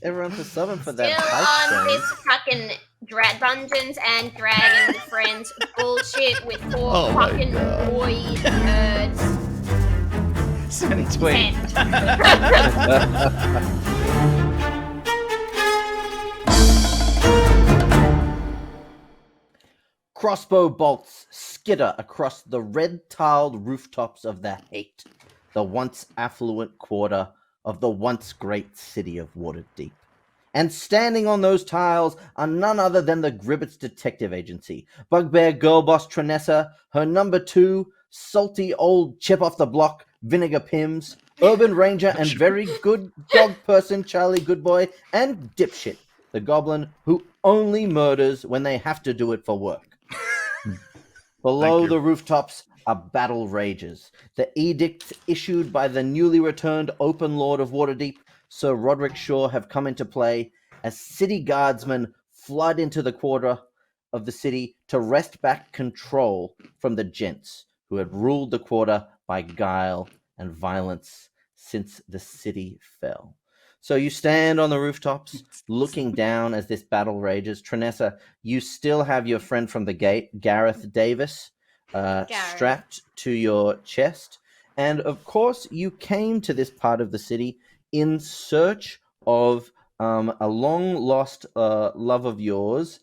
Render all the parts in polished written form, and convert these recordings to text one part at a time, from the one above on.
everyone for subbing for Still that on hype this fucking Dungeons and Dragons friends bullshit with four Oh my fucking God. boy nerds. 70-20. Crossbow bolts skitter across the red-tiled rooftops of the Hate, the once affluent quarter of the once great city of Waterdeep. And standing on those tiles are none other than the Gribbits Detective Agency, bugbear girl boss Trinessa, her number 2, salty old chip off the block, Vinegar Pims, urban ranger and very good dog person Charlie Goodboy, and dipshit, the goblin who only murders when they have to do it for work. Below the rooftops, a battle rages. The edicts issued by the newly returned Open Lord of Waterdeep, Sir Roderick Shaw, have come into play as city guardsmen flood into the quarter of the city to wrest back control from the gents who had ruled the quarter by guile and violence since the city fell. So you stand on the rooftops, looking down as this battle rages. Trinessa, you still have your friend from the gate, Gareth Davis, strapped to your chest. And of course, you came to this part of the city in search of a long-lost love of yours,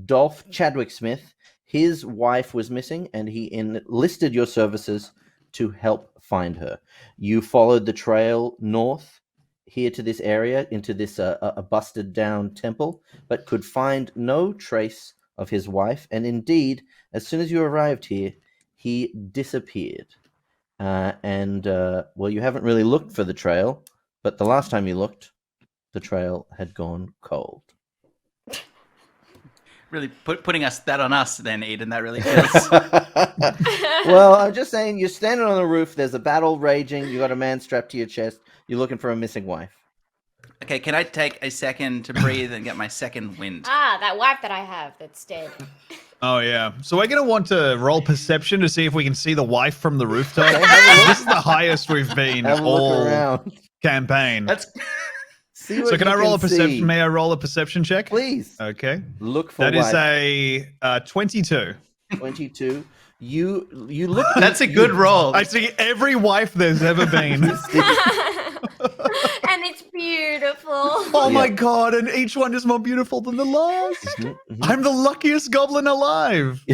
Dolph Chadwick Smith. His wife was missing, and he enlisted your services to help find her. You followed the trail north here to this area, into this a busted down temple, but could find no trace of his wife. And indeed, as soon as you arrived here, he disappeared. Well, you haven't really looked for the trail, but the last time you looked, the trail had gone cold. Really putting that on us then, Eden. That really feels... Well, I'm just saying, you're standing on the roof, there's a battle raging, you got a man strapped to your chest, you're looking for a missing wife. Okay, can I take a second to breathe and get my second wind? That wife that I have that's dead. Oh, yeah. So we're going to want to roll perception to see if we can see the wife from the rooftop. This is the highest we've been all campaign. So can I roll a perception? May I roll a perception check? Please. Okay. Look for that wife. Is a 22. 22. You look. That's a good roll. I see every wife there's ever been. And it's beautiful. Oh my God, and each one is more beautiful than the last. I'm the luckiest goblin alive.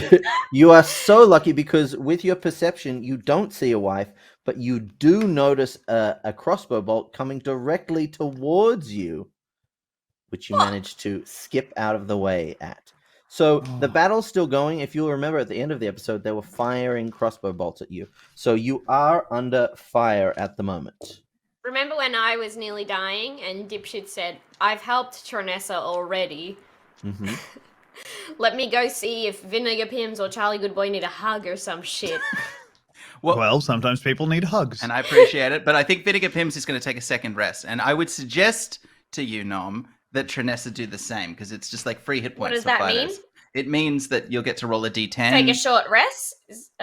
You are so lucky because with your perception, you don't see a wife, but you do notice a crossbow bolt coming directly towards you, which you managed to skip out of the way at. So the battle's still going. If you'll remember at the end of the episode, they were firing crossbow bolts at you. So you are under fire at the moment. Remember when I was nearly dying and Dipshit said, I've helped Trinessa already. Mm-hmm. Let me go see if Vinegar Pims or Charlie Goodboy need a hug or some shit. Well, sometimes people need hugs. And I appreciate it, but I think Vinegar Pims is going to take a second rest. And I would suggest to you, Nom, that Trinessa do the same, because it's just like free hit points. What does for that fighters. mean? It means that you'll get to roll a d10. Take a short rest?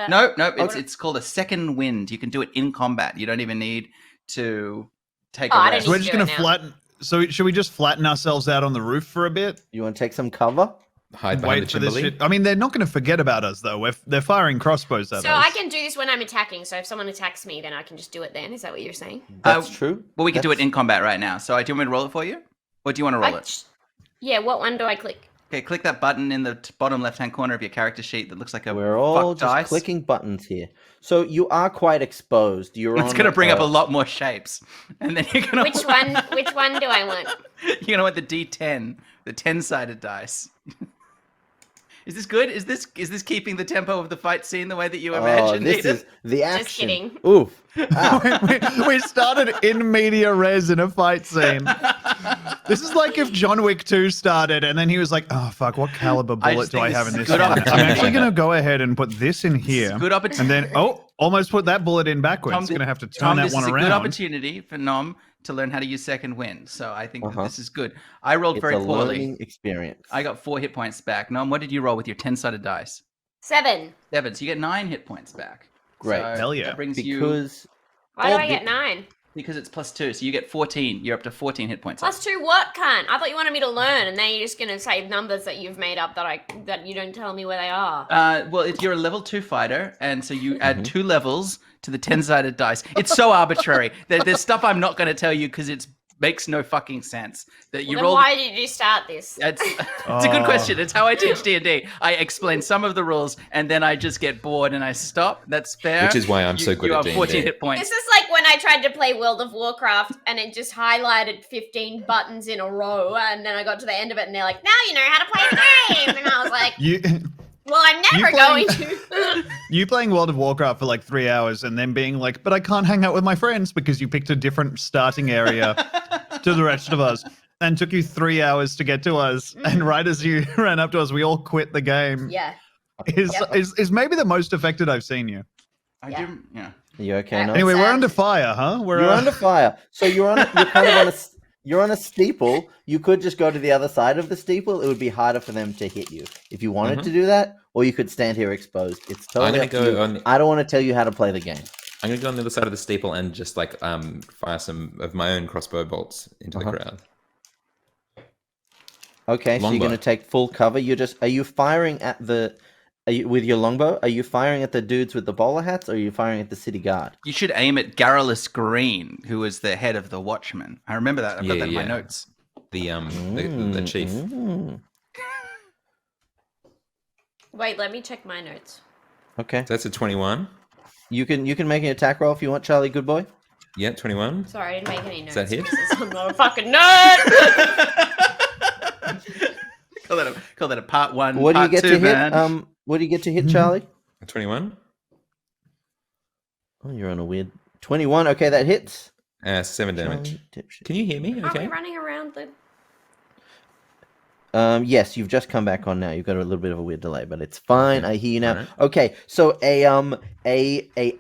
No, it's called a second wind. You can do it in combat. You don't even need to take a rest. So we're just going to flatten. So should we just flatten ourselves out on the roof for a bit? You want to take some cover? Hide behind Wait the for this chimney? shit. I mean, they're not going to forget about us, though. They're firing crossbows at us. So I can do this when I'm attacking. So if someone attacks me, then I can just do it then. Is that what you're saying? That's true. Well, we can do it in combat right now. So do you want me to roll it for you? Or do you want to roll it? Yeah, what one do I click? Okay, click that button in the bottom left-hand corner of your character sheet that looks like a We're all just dice. clicking buttons here. So you are quite exposed. It's going to bring up a lot more shapes. And then you're going to... Which one do I want? You're going to want the D10, the 10-sided dice. Is this good? Is this keeping the tempo of the fight scene the way that you imagined? This is the action. Just kidding. Oof. we started in media res in a fight scene. This is like if John Wick 2 started and then he was like, oh, fuck, what caliber bullet do I have in this one? I'm actually going to go ahead and put this in here. Good opportunity. And then, almost put that bullet in backwards. Tom, going to have to turn that one around. This is a good opportunity for Nom to learn how to use second wind. So I think that this is good. I rolled very poorly. It's a learning experience. I got 4 hit points back. Nom, what did you roll with your 10-sided dice? 7. 7. So you get 9 hit points back. Great. So hell yeah. That brings because Why do I get 9? Because it's +2, so you get 14. You're up to 14 hit points. +2 what, cunt? I thought you wanted me to learn, and then you're just gonna say numbers that you've made up that you don't tell me where they are. Well, if you're a level 2 fighter, and so you add 2 levels to the 10-sided dice. It's so arbitrary. There's stuff I'm not going to tell you because it makes no fucking sense. That you then roll. Why did you start this? It's a good question. It's how I teach D&D. I explain some of the rules, and then I just get bored and I stop. That's fair. Which is why I'm so good you at have D&D. 14 hit points. This is like when I tried to play World of Warcraft and it just highlighted 15 buttons in a row, and then I got to the end of it and they're like, now you know how to play the game. And I was like, well, I'm never going to. You playing World of Warcraft for like 3 hours and then being like, but I can't hang out with my friends because you picked a different starting area to the rest of us. And took you 3 hours to get to us. And right as you ran up to us, we all quit the game. Yeah. Is maybe the most affected I've seen you. I do, yeah. Are you okay now? Anyway, we're under fire, huh? You're under fire. So you're kind of you're on a steeple. You could just go to the other side of the steeple. It would be harder for them to hit you if you wanted to do that, or you could stand here exposed. It's totally up to you. I don't want to tell you how to play the game. I'm going to go on the other side of the steeple and just like fire some of my own crossbow bolts into the crowd. Okay, so you're going to take full cover. Are you firing at with your longbow? Are you firing at the dudes with the bowler hats, or are you firing at the city guard? You should aim at Garrulus Green, who was the head of the Watchmen. I remember that. I've got that in my notes. The chief. Wait, let me check my notes. Okay. So that's a 21. You can make an attack roll if you want, Charlie. Good boy. Yeah, 21. Sorry, I didn't make any notes. Does that hit? I'm not a fucking nerd. Call that a part 1. What do you get to man. hit? What do you get to hit, Charlie? 21. Oh, you're on a weird 21. Okay, that hits. 7 damage. Can you hear me? Aren't Okay. we running around the... Yes, you've just come back on now. You've got a little bit of a weird delay, but it's fine. I hear you now. Right. Okay, so a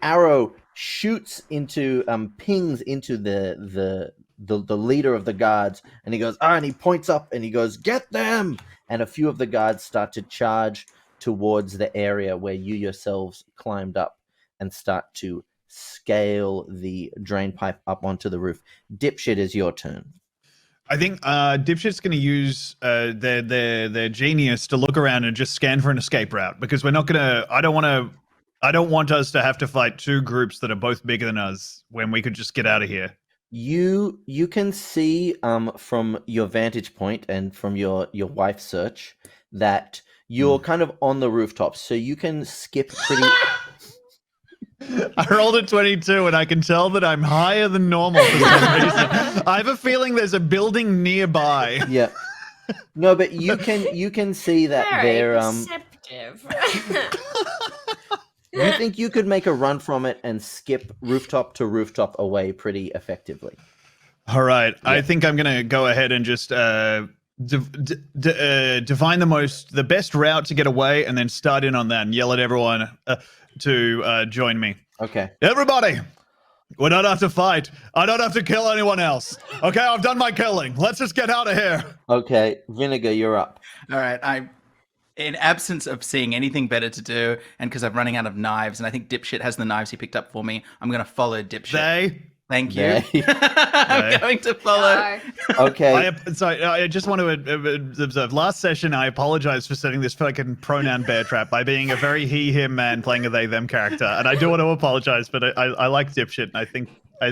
arrow shoots into pings into the leader of the guards, and he goes, and he points up and he goes, "Get them!" And a few of the guards start to charge towards the area where you yourselves climbed up and start to scale the drain pipe up onto the roof. Dipshit, is your turn. I think Dipshit's going to use their genius to look around and just scan for an escape route, because we're not going to. I don't want us to have to fight two groups that are both bigger than us when we could just get out of here. You can see from your vantage point and from your wife's search that you're kind of on the rooftops, so you can skip pretty. I rolled a 22, and I can tell that I'm higher than normal for some reason. I have a feeling there's a building nearby. Yeah. No, but you can see that Very they're perceptive. You think you could make a run from it and skip rooftop to rooftop away pretty effectively? All right. Yeah. I think I'm going to go ahead and just define the best route to get away, and then start in on that and yell at everyone to join me. Okay. Everybody, we don't have to fight. I don't have to kill anyone else. Okay, I've done my killing. Let's just get out of here. Okay, Vinegar, you're up. All right. In absence of seeing anything better to do, and because I'm running out of knives, and I think Dipshit has the knives he picked up for me, I'm going to follow Dipshit. Thank you. I'm going to follow. No. Okay. I just want to observe. Last session, I apologized for setting this fucking pronoun bear trap by being a very he, him man playing a they, them character. And I do want to apologize, but I like Dipshit. I think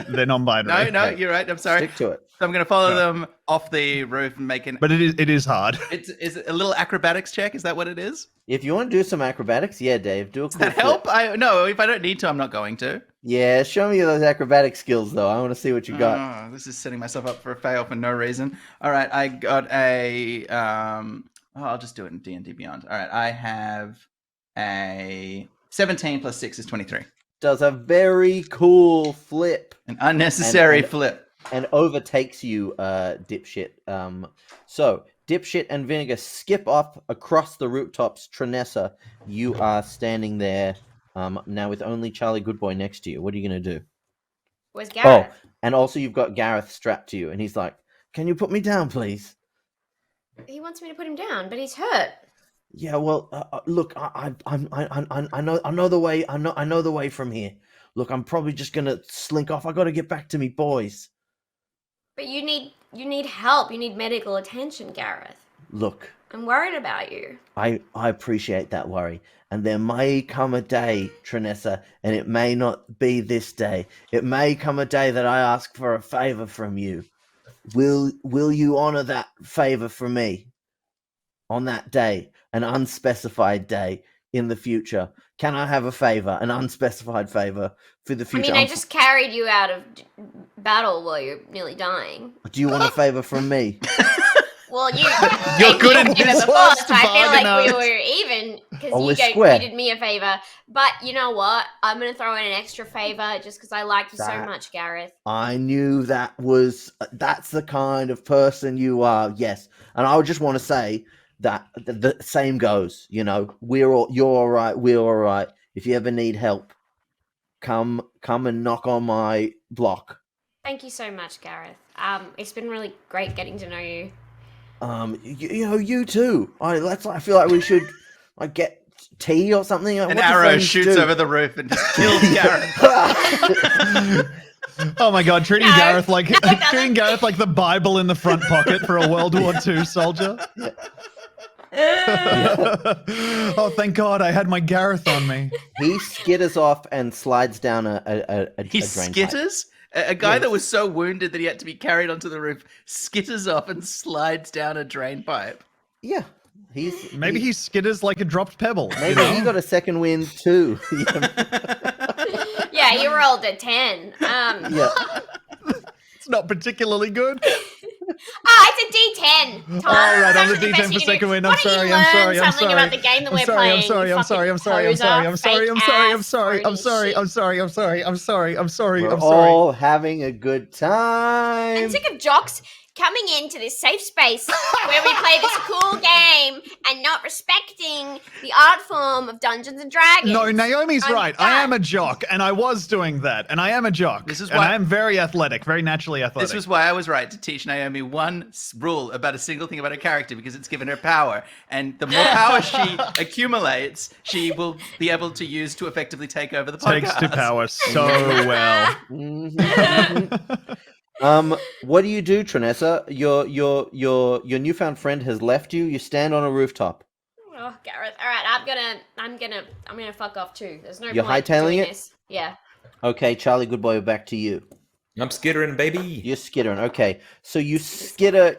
they're non-binary. No, you're right. I'm sorry. Stick to it. So I'm going to follow them off the roof and make But it is hard. Is it a little acrobatics check? Is that what it is? If you want to do some acrobatics, yeah, Dave, do a cool Does that help? No, if I don't need to, I'm not going to. Yeah, show me those acrobatic skills, though. I want to see what you got. Oh, this is setting myself up for a fail for no reason. All right, I got a... I'll just do it in D&D Beyond. All right, I have a 17 plus 6 is 23. Does a very cool flip. An unnecessary flip. And overtakes you, Dipshit. So, Dipshit and Vinegar skip up across the rooftops. Trinessa, you are standing there now with only Charlie Goodboy next to you. What are you going to do? Where's Gareth? Oh, and also you've got Gareth strapped to you, and he's like, "Can you put me down, please?" He wants me to put him down, but he's hurt. Yeah, well, look, I know the way. I know the way from here. look, I'm probably just gonna slink off. I got to get back to me boys. But you need help. You need medical attention, Gareth. Look, I'm worried about you. I appreciate that worry. And there may come a day, Trinessa, and it may not be this day. It may come a day that I ask for a favor from you. Will you honor that favor from me on that day, an unspecified day in the future? Can I have a favor, an unspecified favor for the future? I mean, I just carried you out of battle while you're nearly dying. Do you want a favor from me? Well, you're good at this. Before, so I feel like we were even because you did me a favor. But you know what? I'm going to throw in an extra favor just because I like you so much, Gareth. I knew that's the kind of person you are. Yes, and I just want to say that the same goes. You know, you're all right. We're all right. If you ever need help, come and knock on my block. Thank you so much, Gareth. It's been really great getting to know you. You too. I feel like we should get tea or something. An arrow shoots over the roof and just kills Gareth. Oh my god, treating Gareth like the Bible in the front pocket for a World War II soldier. Oh, thank God, I had my Gareth on me. He skitters off and slides down a He drain skitters? Pipe. A guy that was so wounded that he had to be carried onto the roof skitters off and slides down a drain pipe. Yeah. He skitters like a dropped pebble. Maybe he got a second wind too. Yeah, he rolled a 10. Yeah. It's not particularly good. It's a D10. Tom. All right, on the D10 for second wind. I'm sorry. Something about the game that we're playing. I'm sorry. We're all having a good time. I'm sick of jocks coming into this safe space where we play this cool game and not respecting the art form of Dungeons and Dragons. No, Naomi's right. I am a jock, and I was doing that, and I am a jock. And I am very athletic, very naturally athletic. This was why I was right to teach Naomi one rule about a single thing about her character, because it's given her power, and the more power she accumulates, she will be able to use to effectively take over the podcast. Takes to power so well. What do you do, Trinessa? Your newfound friend has left you. You stand on a rooftop. Oh, Gareth. All right, I'm gonna fuck off too. There's no You're point hightailing doing it? This. Yeah. Okay, Charlie, good boy, back to you. I'm skittering, baby. You're skittering. Okay, so you skitter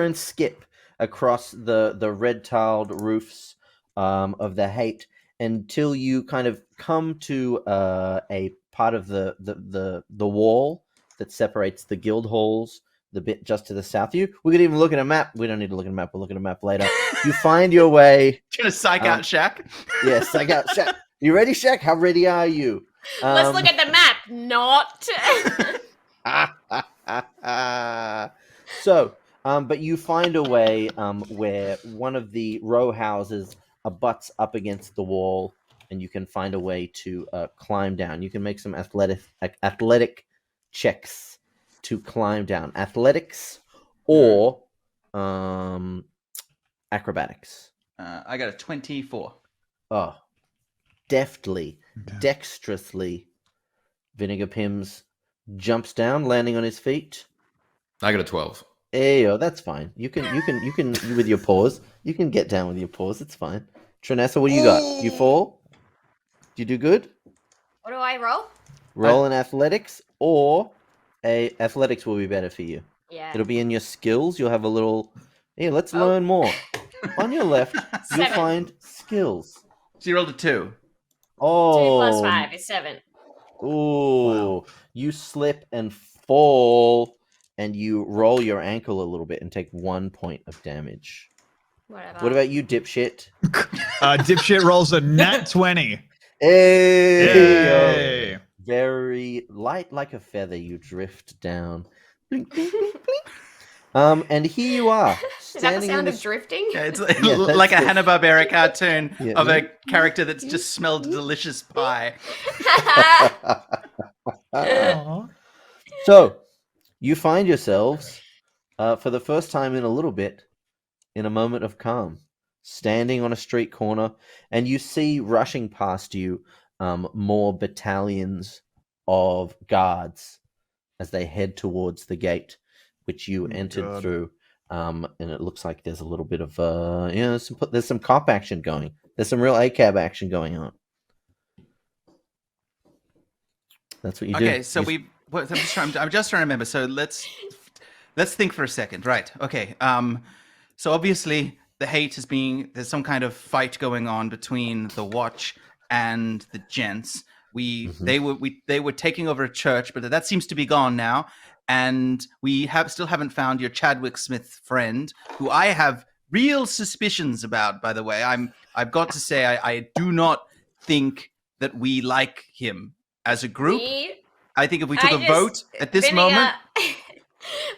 and skip across the red tiled roofs of the Haight until you kind of come to a part of the wall that separates the guild halls, the bit just to the south of you. We could even look at a map. We don't need to look at a map. We'll look at a map later. You find your way. Gonna psych out Shaq? Yeah, psych out Shaq. You ready, Shaq? How ready are you? Let's look at the map. Not. So, but you find a way where one of the row houses abuts up against the wall, and you can find a way to climb down. You can make some athletic checks to climb down. Athletics or acrobatics. I got a 24. Oh, deftly, dexterously, Vinegar Pims jumps down, landing on his feet. I got a 12. Hey, that's fine. You can with your paws. You can get down with your paws. It's fine. Trinessa, what do you got? You fall? Do you do good? What do I roll? Roll in athletics, or athletics will be better for you. Yeah. It'll be in your skills. You'll have a little. Hey, let's learn more. On your left, you'll find skills. So you rolled a 2. Oh. 2 plus 5 is 7. Ooh. Wow. You slip and fall, and you roll your ankle a little bit and take 1 point of damage. Whatever. What about you, dipshit? Dipshit rolls a nat 20. Hey! Very light like a feather, you drift down. Blink, blink, blink, blink. And here you are. Is that the sound of drifting? Yeah, it's like a Hanna-Barbera cartoon of a character that's just smelled delicious pie. So, you find yourselves, for the first time in a little bit, in a moment of calm, standing on a street corner, and you see rushing past you more battalions of guards as they head towards the gate, which you entered through. And it looks like there's a little bit of there's some cop action going. There's some real ACAB action going on. That's what you do. Okay, so I'm just trying to remember. So let's think for a second. Right. Okay. So obviously the hate there's some kind of fight going on between the Watch and the gents. They were taking over a church, but that seems to be gone now. And we still haven't found your Chadwick Smith friend, who I have real suspicions about, by the way. I've got to say I do not think that we like him as a group. I think if we took a vote at this moment,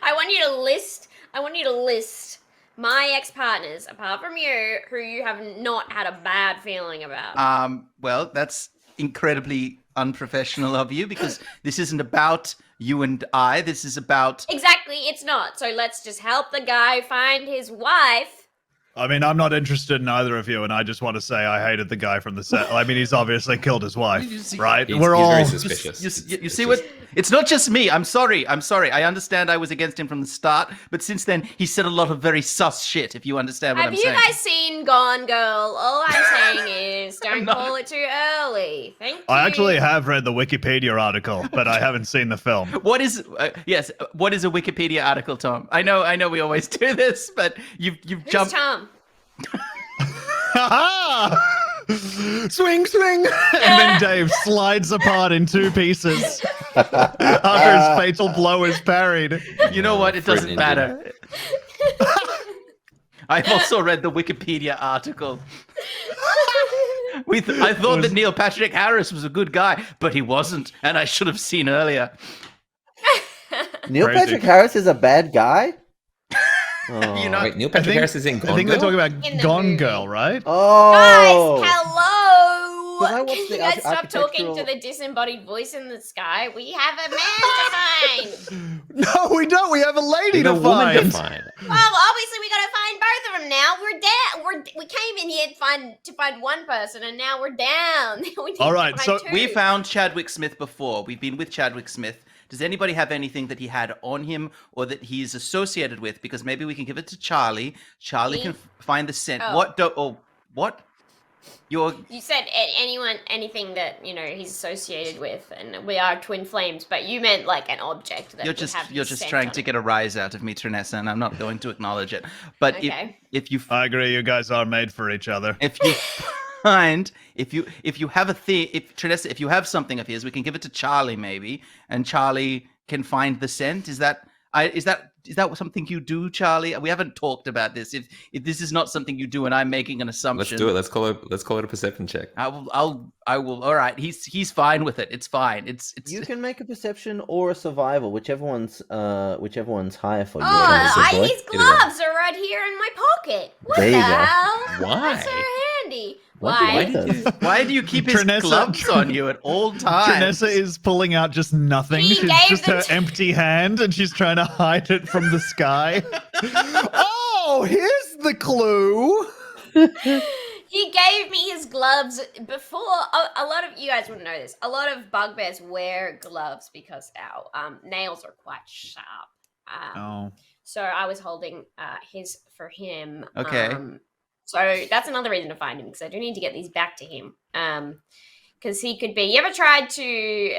I want you to list my ex-partners, apart from you, who you have not had a bad feeling about. Well, that's incredibly unprofessional of you, because this isn't about you and I. This is about... Exactly, it's not. So let's just help the guy find his wife. I mean, I'm not interested in either of you, and I just want to say I hated the guy from the set. I mean, he's obviously killed his wife, right? He's very suspicious. You see what? It's not just me. I'm sorry. I understand I was against him from the start, but since then, he said a lot of very sus shit, if you understand what I'm saying. Have you guys seen Gone Girl? All I'm saying is don't call it too early. Thank you. I actually have read the Wikipedia article, but I haven't seen the film. What is a Wikipedia article, Tom? I know we always do this, but you've jumped... Tom? Swing, swing! And then Dave slides apart in 2 pieces after his fatal blow is parried. You know what? It doesn't matter. I've also read the Wikipedia article. I thought that Neil Patrick Harris was a good guy, but he wasn't, and I should have seen earlier. Neil Patrick Harris is a bad guy? Oh. Wait, Neil Patrick Harris is in Gone Girl? I think they're talking about Gone Girl, right? Oh! Guys, hello! Can you guys stop talking to the disembodied voice in the sky? We have a man to find! No, we don't. We have a lady to woman find. to find. Well, obviously we gotta find both of them now. We're down. We came in here to find one person, and now we're down. All right, so 2. We found Chadwick Smith before. We've been with Chadwick Smith. Does anybody have anything that he had on him or that he's associated with? Because maybe we can give it to Charlie. Charlie can find the scent. Oh. What? You said anything that he's associated with, and we are twin flames. But you meant like an object that you're just trying to get a rise out of me, Trinessa, and I'm not going to acknowledge it. But okay. if you, I agree, you guys are made for each other. If you have Trinessa, if you have something of his, we can give it to Charlie maybe, and Charlie can find the scent. Is that something you do, Charlie? We haven't talked about this. If this is not something you do, and I'm making an assumption, let's do it. Let's call it a perception check. I will. All right. He's fine with it. It's fine. It's. You can make a perception or a survival, whichever one's higher for you. His gloves are right here in my pocket. What there the you go. hell? Why? That's so handy. Why do you keep his gloves on you at all times? Trinessa is pulling out just nothing. She's just her empty hand, and she's trying to hide it from the sky. Oh, here's the clue. He gave me his gloves before. A lot of you guys wouldn't know this. A lot of bugbears wear gloves because our nails are quite sharp. So I was holding his for him. Okay. So that's another reason to find him, because I do need to get these back to him. Because he could be... You ever tried to,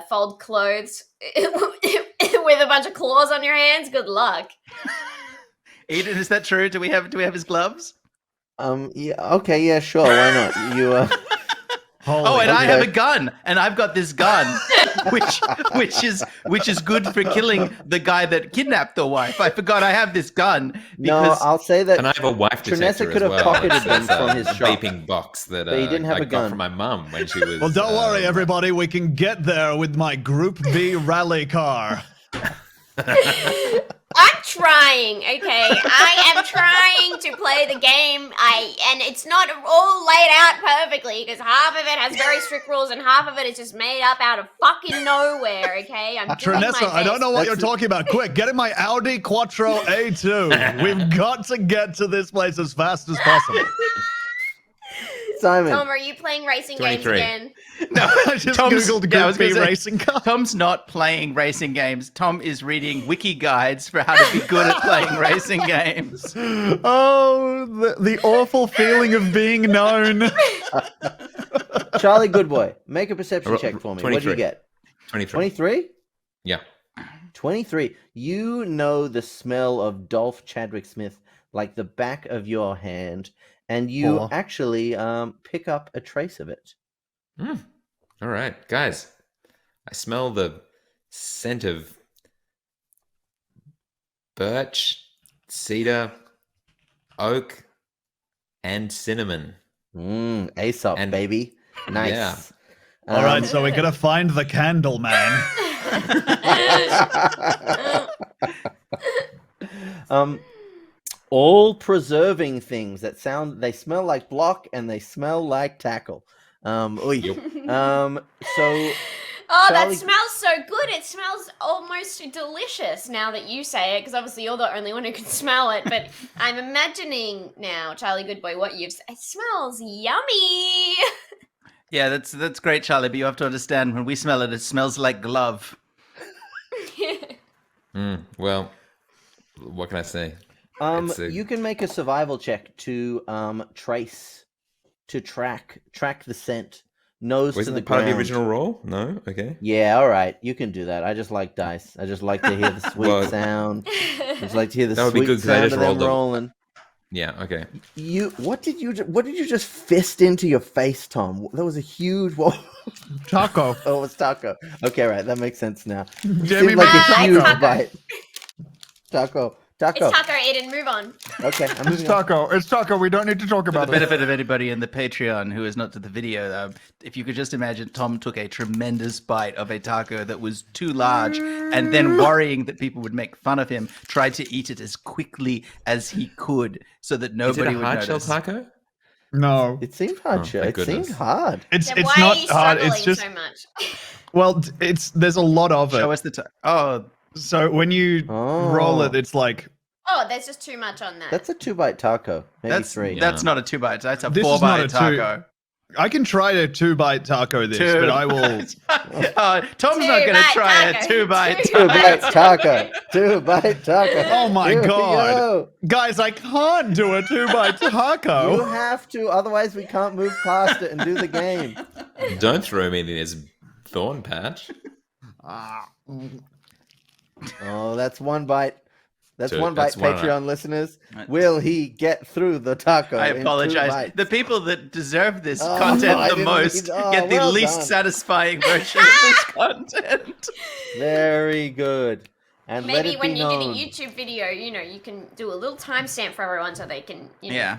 fold clothes with a bunch of claws on your hands? Good luck. Eden, is that true? Do we have his gloves? Yeah. Okay. Yeah. Sure. Why not? You. I have a gun, and I've got this gun, which is good for killing the guy that kidnapped the wife. I forgot I have this gun. No, I'll say that. And I have a wife detector Trinessa could have as well. pocketed them from his shop. Vaping box that But he didn't have I a gun got from my mum when she was. Well, don't worry, everybody. We can get there with my Group B rally car. I'm trying, okay? I am trying to play the game. And it's not all laid out perfectly, because half of it has very strict rules and half of it is just made up out of fucking nowhere, okay? I'm doing my Trinessa, best. I don't know what you're talking about. Quick, get in my Audi Quattro A2. We've got to get to this place as fast as possible. Simon. Tom, are you playing racing 23. games again? No, I just googled goofy racing car. Tom's not playing racing games. Tom is reading wiki guides for how to be good at playing racing games. Oh, the awful feeling of being known. Charlie Goodboy, make a perception check for me. 23. What do you get? 23. 23? Yeah. 23. You know the smell of Dolph Chadwick Smith like the back of your hand, and you actually pick up a trace of it. All right, guys. I smell the scent of birch, cedar, oak, and cinnamon. Aesop, baby. Nice. Yeah. All right, so we're gonna find the candle man. All preserving things that they smell like block and they smell like tackle. So Oh, Charlie... that smells so good. It smells almost delicious now that you say it, because obviously you're the only one who can smell it. But I'm imagining now, Charlie Goodboy, what you've said. It smells yummy. Yeah, that's great, Charlie, but you have to understand, when we smell it, it smells like glove. Well, what can I say? You can make a survival check to track the scent, nose to the that part ground. of the original roll? No? Okay. Yeah, all right. You can do that. I just like dice. I just like to hear the sweet sound. I just like to hear the sweet sound of them rolling. Yeah, okay. What did you just fist into your face, Tom? That was a huge Taco. Oh, it was taco. Okay, right. That makes sense now. Jamie, Seemed like a huge taco. bite. Taco. It's taco, Aiden. Move on. Okay, I'm moving on. It's taco. We don't need to talk For about the benefit of anybody in the Patreon who is not to the video, if you could just imagine, Tom took a tremendous bite of a taco that was too large, and then, worrying that people would make fun of him, tried to eat it as quickly as he could so that nobody would notice. Is it a hard shell taco? No. It seemed hard. It seemed hard. It's why not are you hard. struggling It's just so much? well, there's a lot of it. Show us the taco. Oh, so when you roll it, it's like. Oh, there's just too much on that. That's a 2-bite taco. Maybe 3. That's not a 2-bite. That's a This is 4-bite not a taco. I can try a 2-bite taco this, but I will. Tom's not going to try a 2-bite taco. 2-bite taco. Oh my god, guys! I can't do a 2-bite taco. You have to, otherwise we can't move past it and do the game. Don't throw me in this thorn patch. Oh, that's 1 bite. That's So 1 bite, that's one Patreon listeners. Will he get through the taco? I in 2 apologize. bites? The people that deserve this content the most get the well least done. satisfying version of this content. Very good. And let Maybe it when be you known. did a YouTube video, you can do a little timestamp for everyone so they can, Yeah.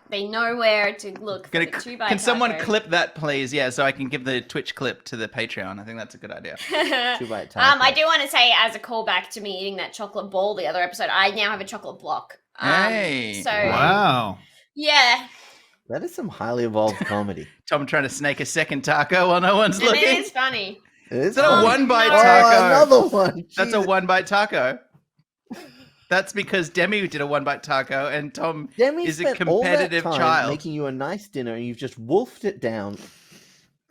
they know where to look for the 2-bite Can someone taco. clip that, please? Yeah, so I can give the Twitch clip to the Patreon. I think that's a good idea. 2-bite taco. I do want to say, as a callback to me eating that chocolate ball the other episode, I now have a chocolate block. Hey. So Wow. yeah, That is some highly evolved comedy. Tom trying to snake a second taco while no one's and looking. it is funny. Is that a 1-bite no. taco? Another one. That's a Jesus. 1-bite taco. That's because Demi did a 1-bite taco, and Tom Demi is a spent all that competitive time child. making you a nice dinner, and you've just wolfed it down.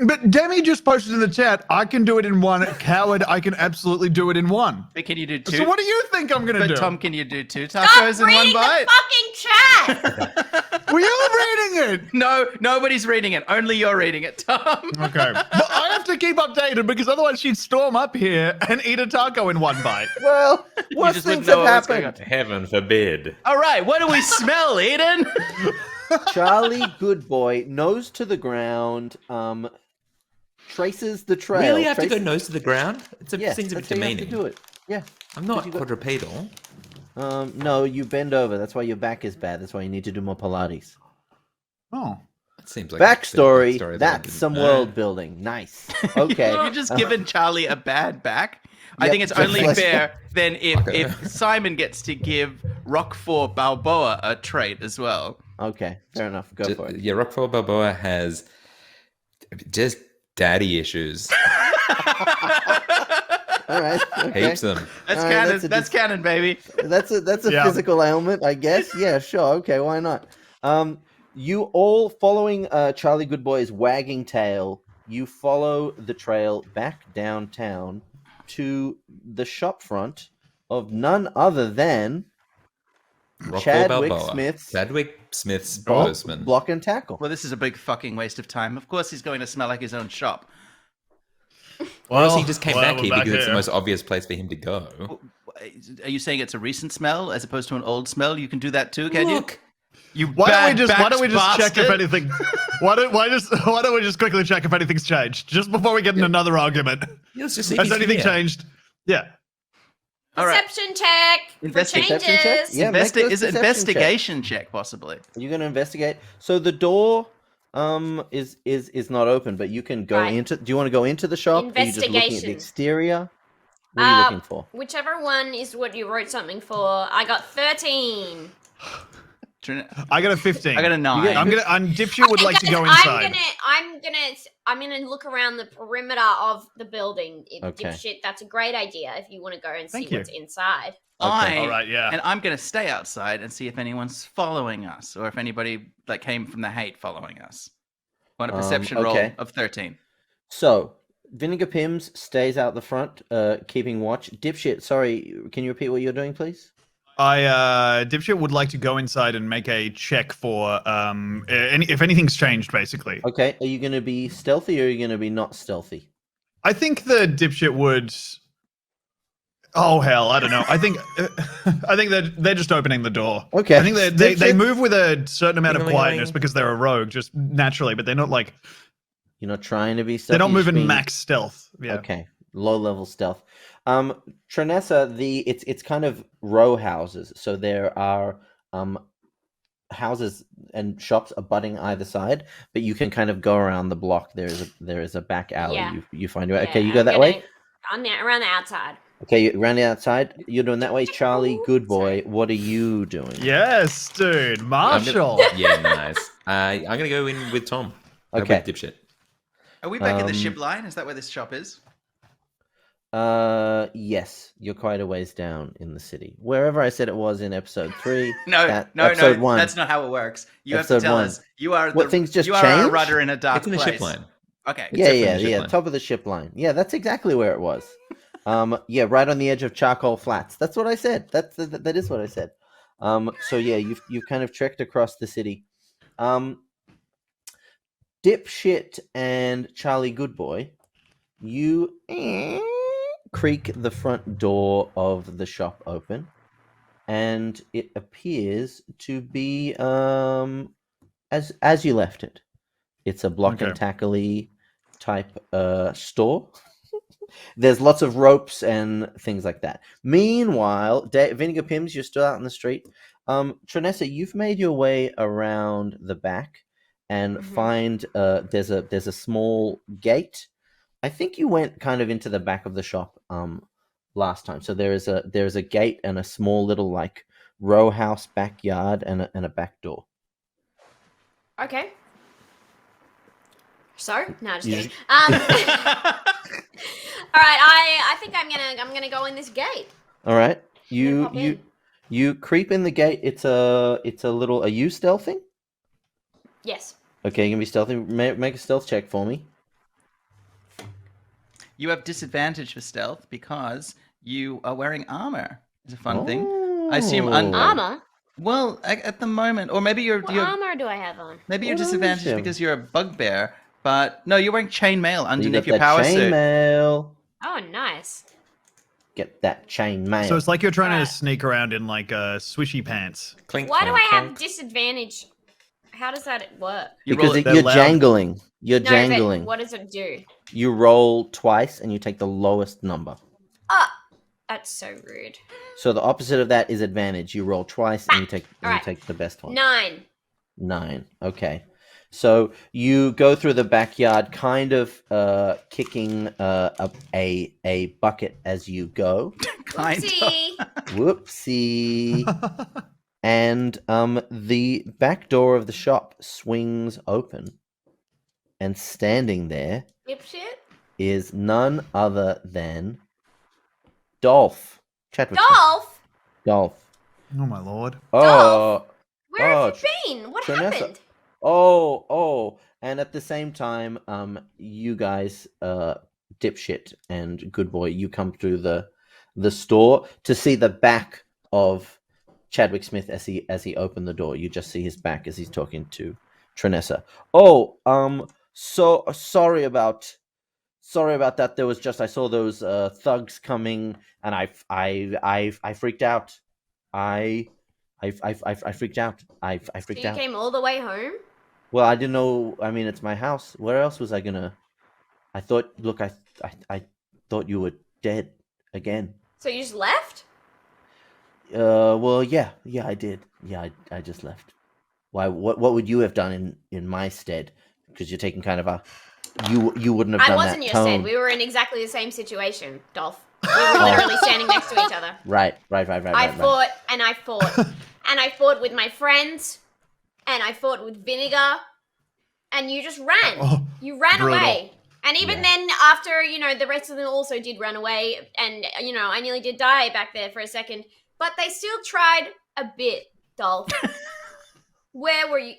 But Demi just posted in the chat, I can do it in 1. Coward, I can absolutely do it in 1. But can you do 2? So what do you think I'm going to But do? Tom, can you do 2 Stop tacos in reading 1 bite? the fucking chat. Were you reading it? No, nobody's reading it. Only you're reading it, Tom. Okay. But I have to keep updated because otherwise she'd storm up here and eat a taco in 1 bite. Well, worse just things wouldn't know have what was going happened. Heaven forbid. All right, what do we smell, Eden? Charlie Goodboy, nose to the ground, traces the trail. Really have to go nose to the ground? It Yeah, seems a bit that's how you have to demeaning. do it. Yeah. I'm not you got- quadrupedal. No, you bend over. That's why your back is bad. That's why you need to do more Pilates. Oh. That seems like Backstory. that I That's didn't some know. world building. Nice. Okay. You're just giving Charlie a bad back. I Yep, think it's just only like- fair then if Simon gets to give Roquefort Balboa a trait as well. Okay, fair enough. Go for it. Yeah, Roquefort Balboa has just daddy issues. All right. Okay. Heaps of them. That's All right, canon. That's canon, baby. That's a Yeah. physical ailment, I guess. Yeah, sure. Okay, why not? You all following Charlie Goodboy's wagging tail. You follow the trail back downtown to the shop front of none other than Chadwick Smith's postman. Block and tackle. Well, this is a big fucking waste of time. Of course, he's going to smell like his own shop. Or else he just came back here because it's the most obvious place for him to go. Are you saying it's a recent smell as opposed to an old smell? You can do that too, can you? Why don't we just check if anything? Why don't we just quickly check if anything's changed just before we get in another argument? Let's just see Has anything changed? Yeah. Perception check for changes. Check? Yeah, is it investigation check possibly? You're going to investigate. So the door is not open, but you can go into. Do you want to go into the shop? Or are you just looking at the exterior? What are you looking for? Whichever one is what you wrote something for. I got 13. I got a 15. I got a 9. Dipshit would like to go inside. I'm gonna look around the perimeter of the building. Dipshit, that's a great idea if you want to go and see what's inside. All right, yeah. And I'm gonna stay outside and see if anyone's following us or if anybody that came from the hate following us. On a perception roll of 13. So Vinegar Pims stays out the front, keeping watch. Dipshit, sorry, can you repeat what you're doing, please? Dipshit would like to go inside and make a check for if anything's changed, basically. Okay, are you going to be stealthy or are you going to be not stealthy? I think the Dipshit would. Oh hell, I don't know. I think they're just opening the door. Okay. I think they move with a certain amount of quietness because they're a rogue, just naturally, but they're not like. You're not trying to be stealthy. They're not moving max stealth. Yeah. Okay, low level stealth. Trinessa, it's kind of row houses, so there are houses and shops abutting either side, but you can kind of go around the block. There is a back alley. Yeah. You find your way. Okay, you go that way. Around the outside. Okay, around the outside. You're doing that way, Charlie. Good boy. What are you doing? Yes, dude, Marshall. Yeah, nice. I'm gonna go in with Tom. Okay, Dipshit. Are we back in the ship line? Is that where this shop is? Yes, you're quite a ways down in the city. Wherever I said it was in episode 3. No, episode 1. That's not how it works. You have to tell us. You are things just you changed? are a rudder in a dark place. It's in the ship line. Okay. Yeah. Top of the ship line. Yeah, that's exactly where it was. Yeah, right on the edge of Charcoal Flats. That's what I said. That is what I said. So yeah, you've kind of trekked across the city. Dipshit and Charlie Goodboy, you creak the front door of the shop open, and it appears to be as you left it. It's a block and tackle-y type store. There's lots of ropes and things like that. Meanwhile, Vinegar Pims, you're still out in the street. Trinessa, you've made your way around the back and find there's a small gate. I think you went kind of into the back of the shop last time. So there's a gate and a small little like row house backyard and a back door. Okay. So no, just kidding. All right, I think I'm gonna go in this gate. All right, you creep in the gate. It's a little. Are you stealthing? Yes. Okay, you can be stealthy. Make a stealth check for me. You have disadvantage for stealth because you are wearing armor. It's a fun thing. I assume armor. Well, at the moment, or maybe you're. What armor do I have on? Maybe you're disadvantaged because you're a bugbear. But no, you're wearing chainmail underneath your power suit. Chainmail. Oh, nice. Get that chainmail. So it's like you're trying to sneak around in like swishy pants. Clink, Why do I have disadvantage? How does that work? Because you're jangling. You're jangling. What does it do? You roll twice and you take the lowest number. That's so rude. So the opposite of that is advantage. You roll twice and you take the best one. 9. Okay. So you go through the backyard, kind of kicking a bucket as you go. Whoopsie. Whoopsie. And the back door of the shop swings open, and standing there is none other than Dolph. Dolph? Oh my lord. Oh. Where have you been? What happened? Oh, and at the same time, you guys, dipshit and good boy, you come through the store to see the back of Chadwick Smith as he opened the door. You just see his back as he's talking to Trinessa. Oh, so sorry about that. There was just I saw those thugs coming, and I freaked out. I freaked out. I freaked out. You came all the way home? Well, I didn't know. I mean, it's my house. Where else was I gonna? I thought. Look, I thought you were dead again. So you just left? Well, yeah, I did. Yeah, I just left. Why? What would you have done in my stead? Because you're taking kind of a. You wouldn't have done that. I wasn't your stead. We were in exactly the same situation, Dolph. We were literally standing next to each other. Right. I fought and I fought. And I fought with my friends. And I fought with Vinegar. And you just ran. Oh, you ran brutal. away. And even then, after, the rest of them also did run away. And, I nearly did die back there for a second. But they still tried a bit, Dolph. Where were you?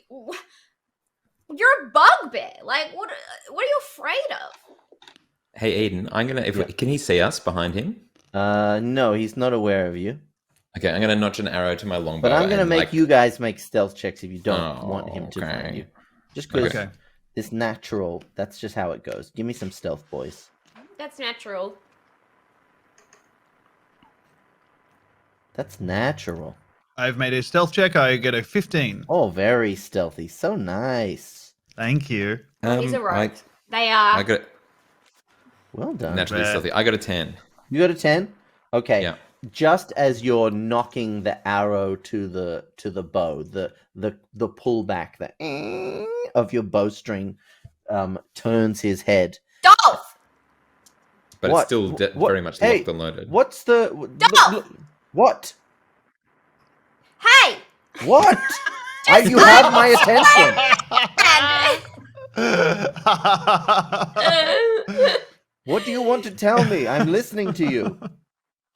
You're a bugbear. Like, what are you afraid of? Hey, Eden, can he see us behind him? No, he's not aware of you. Okay, I'm gonna notch an arrow to my longbow. But I'm gonna make you guys make stealth checks if you don't want him to find you. Just because it's natural. That's just how it goes. Give me some stealth, boys. That's natural. That's natural. I've made a stealth check. I get a 15. Oh, very stealthy. So nice. Thank you. He's a rogue. They are. I got well done. Naturally stealthy. I got a 10. You got a 10? Okay. Yeah. Just as you're knocking the arrow to the bow, the pullback of your bowstring turns his head. Dolph! But it's still very much locked and loaded. What's the what? Hey! What? You have my attention. What do you want to tell me? I'm listening to you.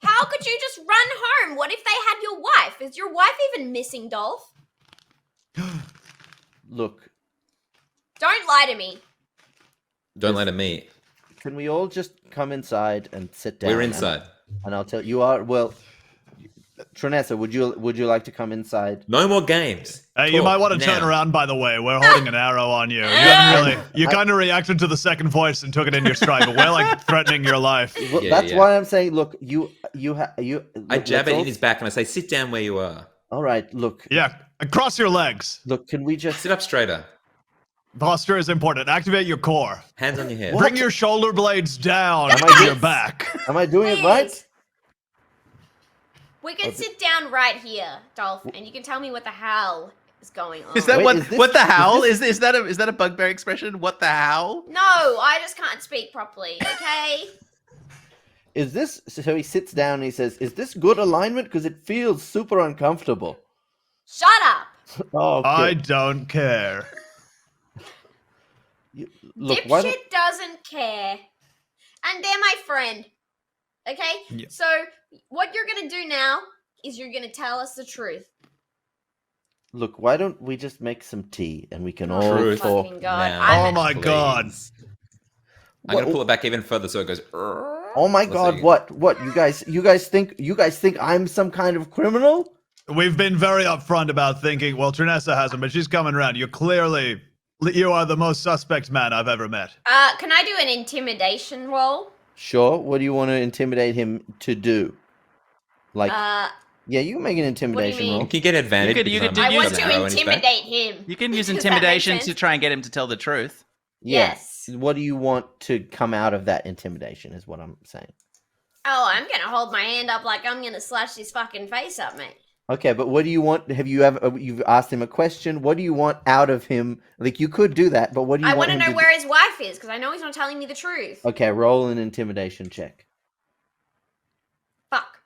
How could you just run home? What if they had your wife? Is your wife even missing, Dolph? Look. Don't lie to me. Don't lie to me. Can we all just come inside and sit down? We're inside. And I'll tell you well. Trinessa, would you like to come inside? No more games. Hey, you might want to turn around, by the way. We're holding an arrow on you. You kind of reacted to the second voice and took it in your stride, but we're like threatening your life. Well, that's why I'm saying, look, I jab it in his back and I say, sit down where you are. All right, look. Yeah, and cross your legs. Look, can we just sit up straighter? Posture is important. Activate your core. Hands on your head. Bring your shoulder blades down to your back. Am I doing it right? We can sit down right here, Dolph, and you can tell me what the hell is going on. Is that what the howl? Is that a bugbear expression? What the howl? No, I just can't speak properly, okay? Is this so he sits down and he says, "Is this good alignment? Because it feels super uncomfortable." Shut up. Oh, okay. I don't care. Dipshit doesn't care. And they're my friend. Okay? Yeah. So, what you're going to do now is you're going to tell us the truth. Look, why don't we just make some tea and we can all talk now? Oh my god. I'm going to pull it back even further so it goes... Oh my god, what? You guys think I'm some kind of criminal? We've been very upfront about thinking, well, Trinessa hasn't, but she's coming around. You are the most suspect man I've ever met. Can I do an intimidation roll? Sure. What do you want to intimidate him to do? Like, yeah, you can make an intimidation roll. You can get advantage. I want to intimidate him. You can use intimidation to try and get him to tell the truth. Yes. What do you want to come out of that intimidation is what I'm saying. Oh, I'm going to hold my hand up like I'm going to slash his fucking face up, mate. Okay, but what do you want? You've asked him a question. What do you want out of him? Like, you could do that, but what do you want him to do? I want to know where his wife is, because I know he's not telling me the truth. Okay, roll an intimidation check. Fuck.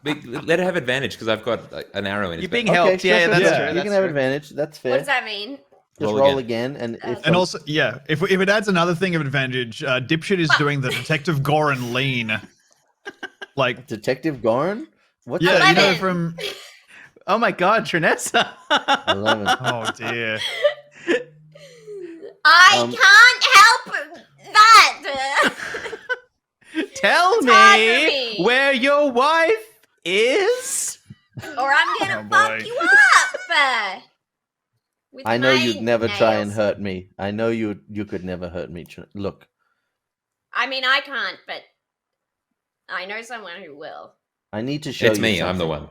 Let her have advantage, because I've got an arrow in it. You're being helped. Sure, yeah, that's true. You can have advantage. That's fair. What does that mean? Just roll again. And also, yeah, if it adds another thing of advantage, Dipshit is doing the Detective Goran lean. Like Detective Goran? What's that? You know from Oh my God, Trinessa. 11. Oh dear. I can't help that. Tell me where your wife is, or I'm gonna fuck you up. I know you'd never try and hurt me. I know you could never hurt me. Look. I mean, I can't, but I know someone who will. I need to show you. It's me. Something. I'm the one.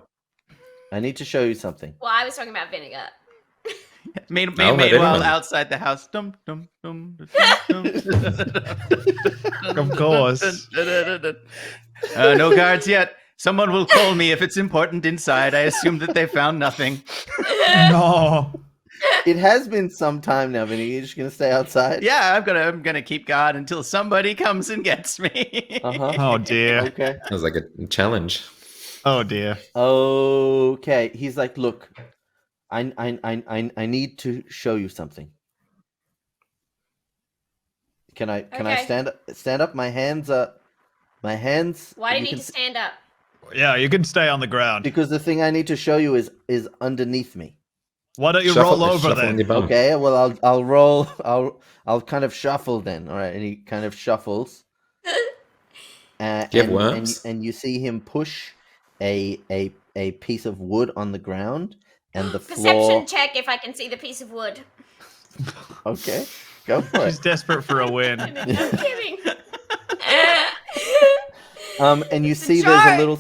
I need to show you something. Well, I was talking about vinegar. Meanwhile, outside the house. Dum, dum, dum, dum, dum. Of course. No guards yet. Someone will call me if it's important inside. I assume that they found nothing. No. It has been some time now, Vinny. You're just gonna stay outside? Yeah, I'm gonna keep guard until somebody comes and gets me. Oh dear. Okay. That was like a challenge. Oh dear. Okay. He's like, look, I need to show you something. Can I stand up? My hands are. Why do you need to stand up? Yeah, you can stay on the ground. Because the thing I need to show you is underneath me. Why don't you roll over then? Okay, well I'll roll. I'll kind of shuffle then. All right, and he kind of shuffles. Do you have worms? And you see him push a piece of wood on the ground, and the floor. Perception check if I can see the piece of wood. Okay, go for it. She's desperate for a win. I'm kidding. And you see there's a little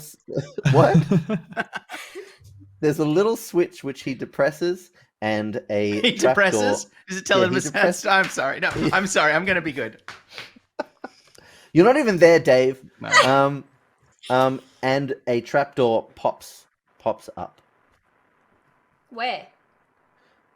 what? There's a little switch which he depresses, and he depresses. Is it telling him his I'm sorry. No, I'm sorry. I'm gonna be good. You're not even there, Dave. No. And a trapdoor pops up. Where?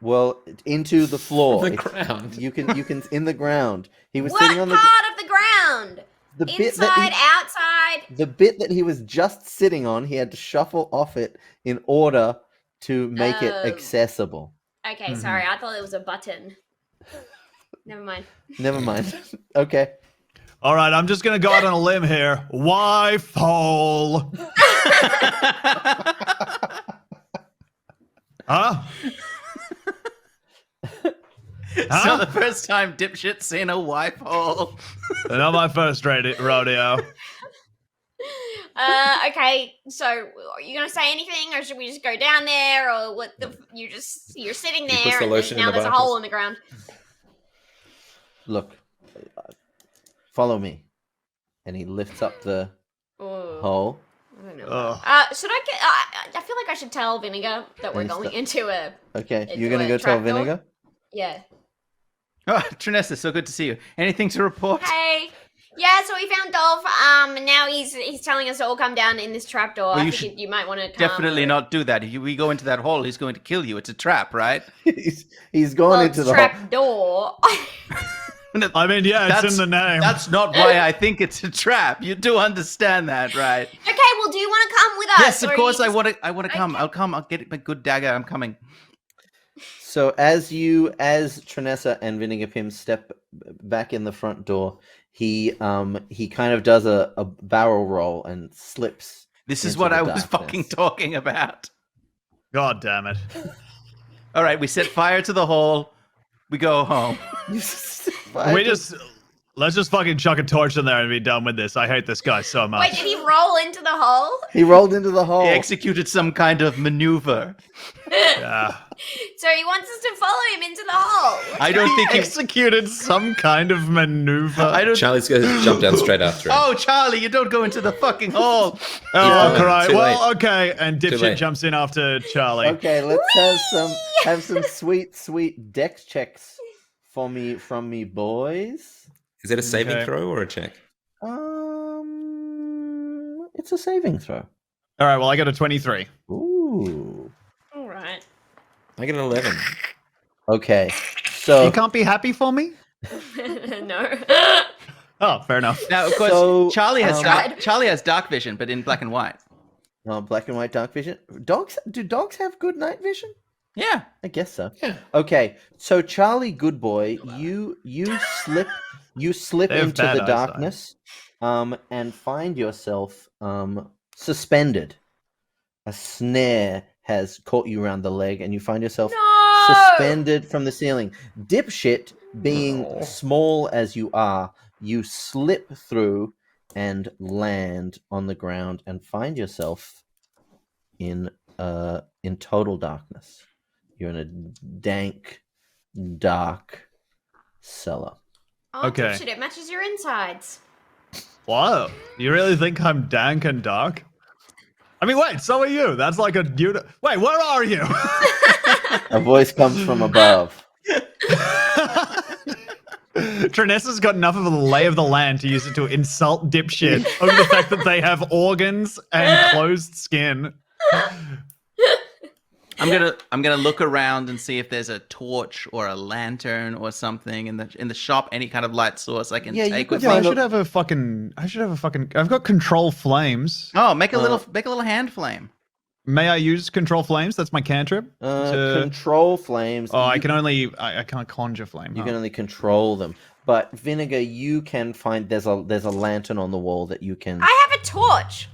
Well, into the floor. The ground. You can in the ground. He was What sitting on the part of the ground? the bit Inside, outside. The bit that he was just sitting on, he had to shuffle off it in order to make it accessible. Okay, sorry. I thought it was a button. Never mind. Never mind. Okay. All right, I'm just going to go out on a limb here. Wife hole. Huh? It's not the first time dipshit's seen a wife hole. Not my first rodeo. Okay, so are you gonna say anything, or should we just go down there, or what? You're sitting there, and now there's a hole in the ground. Look, follow me, and he lifts up the hole. I don't know. Should I get? I feel like I should tell Vinegar that we're going into a. Okay, you're gonna go tell Vinegar? Yeah. Oh, Trinessa, so good to see you. Anything to report? Hey. Yeah, so we found Dolph, and now he's telling us to all come down in this trapdoor. Well, I think you might want to come. Definitely not do that. If we go into that hole, he's going to kill you. It's a trap, right? he's going into the trapdoor. I mean, yeah, it's in the name. That's not why I think it's a trap. You do understand that, right? Okay, well, do you want to come with us? Yes, of course I want to come. I'll come. I'll get my good dagger. I'm coming. So as Trinessa and Vinegar Pim step back in the front door, he kind of does a barrel roll and slips. This is what I was fucking talking about. God damn it. All right, we set fire to the hole. We go home. Let's just fucking chuck a torch in there and be done with this. I hate this guy so much. Wait, did he roll into the hole? He rolled into the hole. He executed some kind of maneuver. Yeah. So he wants us to follow him into the hole. I don't think he executed some kind of maneuver. Charlie's going to jump down straight after him. Oh, Charlie, you don't go into the fucking hole. Oh, right. Well, okay. And Dipshit jumps in after Charlie. Okay, let's have some sweet dex checks from me, boys. Is it a saving throw or a check? It's a saving throw. All right. Well, I got a 23. Ooh. All right. I get an 11. Okay. So you can't be happy for me? No. Oh, fair enough. Now, of course, Charlie has dark vision, but in black and white. Oh, black and white dark vision. Do dogs have good night vision? Yeah, I guess so. Yeah. Okay. So Charlie, good boy, you slip into the darkness, and find yourself suspended. A snare has caught you around the leg, and you find yourself No! suspended from the ceiling. Dipshit, being small as you are, you slip through and land on the ground and find yourself in total darkness. You're in a dank, dark cellar. Oh, Okay. Dipshit, it matches your insides. Wow. You really think I'm dank and dark? I mean, wait, so are you. That's like a... Wait, where are you? A voice comes from above. Trinessa's got enough of a lay of the land to use it to insult Dipshit over the fact that they have organs and closed skin. I'm gonna look around and see if there's a torch or a lantern or something in the shop. Any kind of light source I can take with me. I should have a fucking. I've got control flames. Oh, make a little hand flame. May I use control flames? That's my cantrip. Control flames. Oh, I can't conjure flame. You can only control them. But Vinegar, you can find there's a lantern on the wall that you can. I have a torch.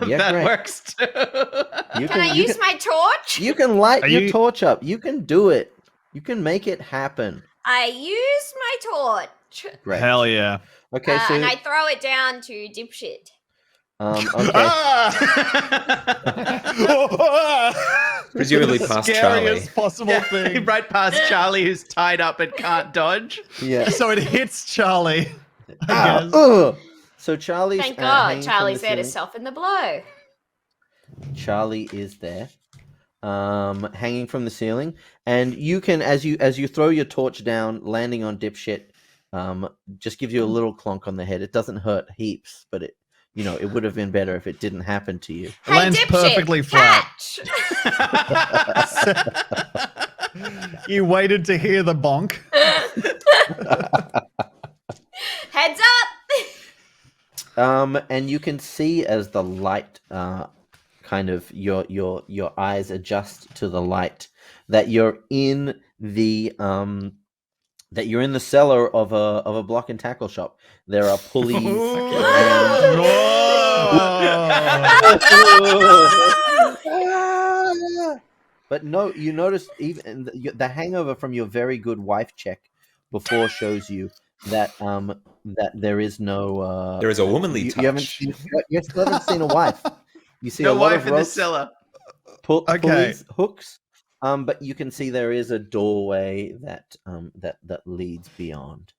Yeah, that great. works too. Can I use my torch? You can light your torch up. You can do it. You can make it happen. I use my torch. Great. Hell yeah. Okay, so and I throw it down to Dipshit. Okay. Presumably past Charlie. Possible thing. Right past Charlie, who's tied up and can't dodge. Yeah. So it hits Charlie. So Charlie's. Thank God, hanging from Charlie's the there to ceiling. soften the blow. Charlie is there, hanging from the ceiling, and you can, as you throw your torch down, landing on Dipshit, just gives you a little clonk on the head. It doesn't hurt heaps, but it would have been better if it didn't happen to you. Hey, Lands Dipshit, perfectly flat. Catch! You waited to hear the bonk. Heads up! And you can see as the light, kind of your eyes adjust to the light, that you're in the cellar of a block and tackle shop. There are pulleys. But no, you notice even the hangover from your very good wife check before shows you that that there is no there is a womanly touch. You still haven't seen a wife. You see No a lot wife of in the ropes, cellar. pulleys, hooks. But you can see there is a doorway that leads beyond.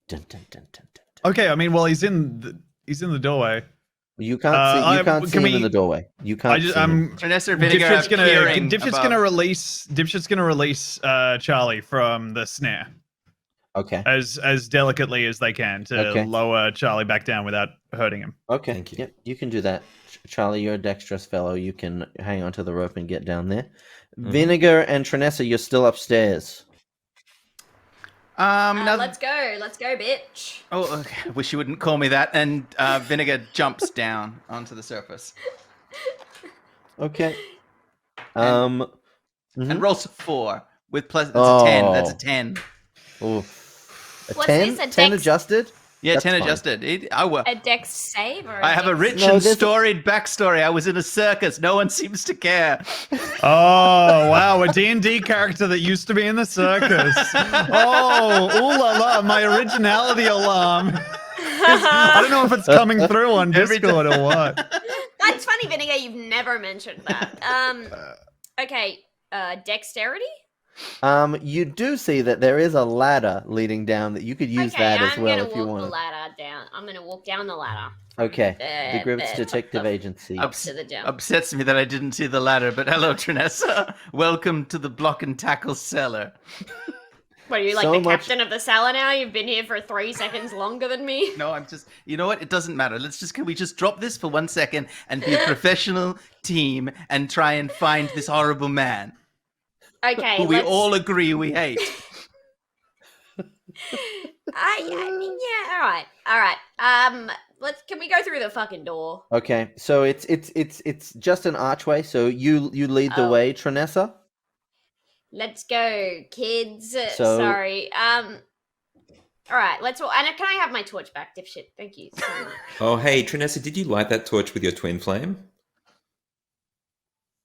Dun, dun, dun, dun, dun, dun. Okay, I mean, well, he's in the doorway. You can't see him in the doorway. You can't see him. Vanessa Vinegar Dipshit's gonna release Charlie from the snare. Okay. As delicately as they can to lower Charlie back down without hurting him. Okay. Thank you. Yep, you can do that. Charlie, you're a dexterous fellow. You can hang onto the rope and get down there. Vinegar and Trinessa, you're still upstairs. Let's go, bitch. Oh, okay. I wish you wouldn't call me that. And Vinegar jumps down onto the surface. Okay. And rolls a 4 with plus. That's a 10. That's a 10. Oof. What's 10? this, a 10 dex? Adjusted? Yeah, That's 10 fine. adjusted. A dex save? Or I have a rich and storied backstory. I was in a circus. No one seems to care. Oh, wow. A D&D character that used to be in the circus. Oh, ooh la la, my originality alarm. I don't know if it's coming through on Discord or what. That's funny, Vinegar. You've never mentioned that. Okay, dexterity? You do see that there is a ladder leading down that you could use that as well if you I'm gonna walk want. the ladder down. I'm gonna walk down the ladder. Okay. The Gribbits Detective Agency. To the jump. Upsets me that I didn't see the ladder, but hello, Trinessa. Welcome to the block and tackle cellar. What, are you like the captain of the cellar now? You've been here for 3 seconds longer than me? No, I'm just, you know what? It doesn't matter. Can we just drop this for 1 second and be a professional team and try and find this horrible man? Okay. Who we all agree we hate. All right. Can we go through the fucking door? Okay, so it's just an archway. So you lead the way, Trinessa. Let's go, kids. Sorry. All right. Let's all. And can I have my torch back, dipshit? Thank you so much. Oh, hey, Trinessa, did you light that torch with your twin flame?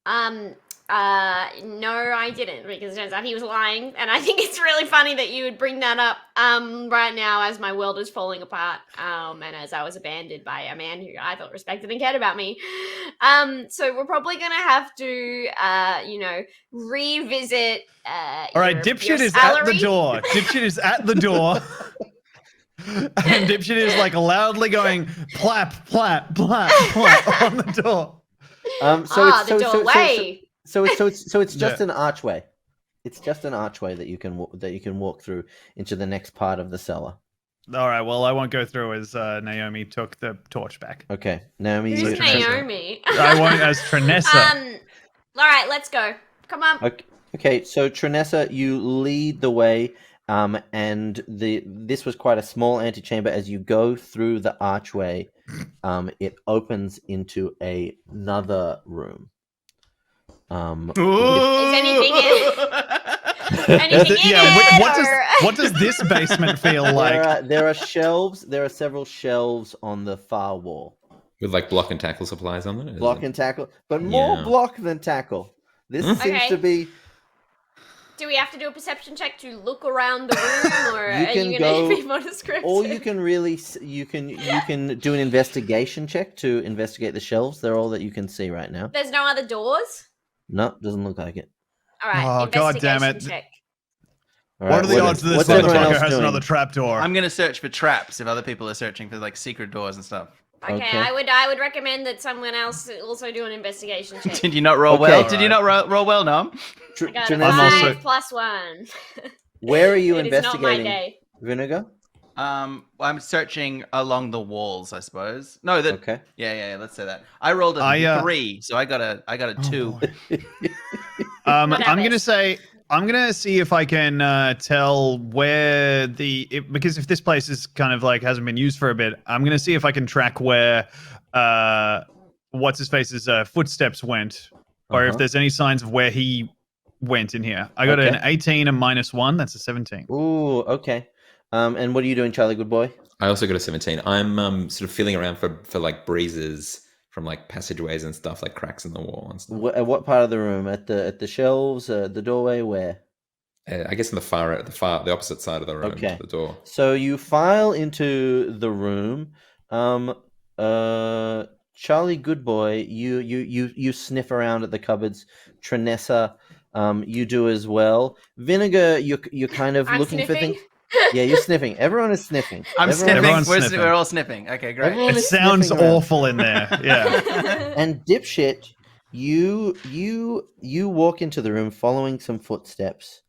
No, I didn't, because it turns out he was lying, and I think it's really funny that you would bring that up right now as my world is falling apart, and as I was abandoned by a man who I thought respected and cared about me. So we're probably gonna have to, revisit. All right, Dipshit is salary. at the door. Dipshit is at the door. And Dipshit is like loudly going plap, plap, plap, plap on the door. The doorway. So it's just an archway. It's just an archway that you can walk through into the next part of the cellar. All right. Well, I won't go through as Naomi took the torch back. Okay, Naomi. Who's Naomi? I won't as Trinessa. All right, let's go. Come on. Okay. So Trinessa, you lead the way. And this was quite a small antechamber. As you go through the archway, it opens into another room. Is anything in it? What does this basement feel like? There are shelves. There are several shelves on the far wall with like block and tackle supplies on them. Block and tackle, but more block than tackle. This seems to be. Do we have to do a perception check to look around the room, or are you going to be more descriptive? Or you can do an investigation check to investigate the shelves. They're all that you can see right now. There's no other doors? No, doesn't look like it. All right, God damn it. Check. Right, what are the odds that this motherfucker has another trapdoor? I'm going to search for traps if other people are searching for like secret doors and stuff. Okay, I would recommend that someone else also do an investigation check. Did you not roll well? Right. Did you not roll well, Nom? I got a 5+1. Where are you it investigating? Is not my day. Vinegar? I'm searching along the walls, I suppose. No, that. Okay. Yeah. Let's say that. I rolled a 3, so I got a 2. I'm gonna see if I can tell where because if this place is kind of like hasn't been used for a bit, I'm gonna see if I can track where what's his face's footsteps went, or if there's any signs of where he went in here. I got an 18 and -1. That's a 17. Ooh, okay. And what are you doing, Charlie? Good boy. I also got a 17. I'm sort of feeling around for like breezes from like passageways and stuff, like cracks in the wall and stuff. At what part of the room? At the shelves? The doorway? Where? I guess in the opposite side of the room. Okay. The door. So you file into the room. Charlie, good boy. You sniff around at the cupboards. Trinessa, you do as well. Vinegar, you're kind of looking for things. Yeah, you're sniffing. Everyone is sniffing. I'm sniffing. We're all sniffing. Okay, great. It sounds awful in there. Yeah. And Dipshit, you walk into the room following some footsteps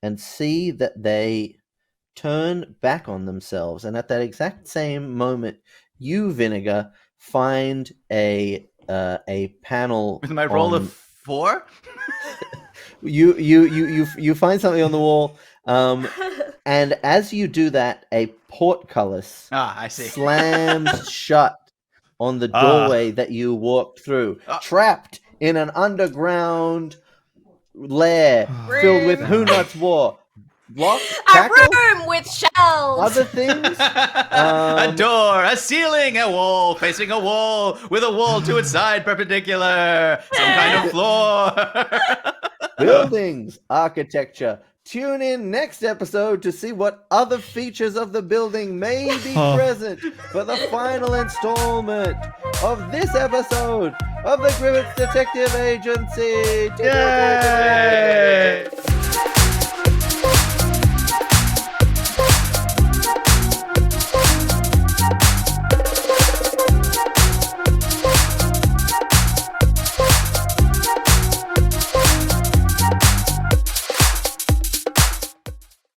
and see that they turn back on themselves. And at that exact same moment, you, Vinegar, find a panel. With my roll of 4? You find something on the wall. And as you do that, a portcullis slams shut on the doorway that you walked through, trapped in an underground lair filled with Who Nuts War. Block, tackle, a room with shelves. Other things. A door, a ceiling, a wall, facing a wall, with a wall to its side perpendicular. Some kind of floor. Buildings, architecture. Tune in next episode to see what other features of the building may be present for the final installment of this episode of the Gribbits Detective Agency. Yay!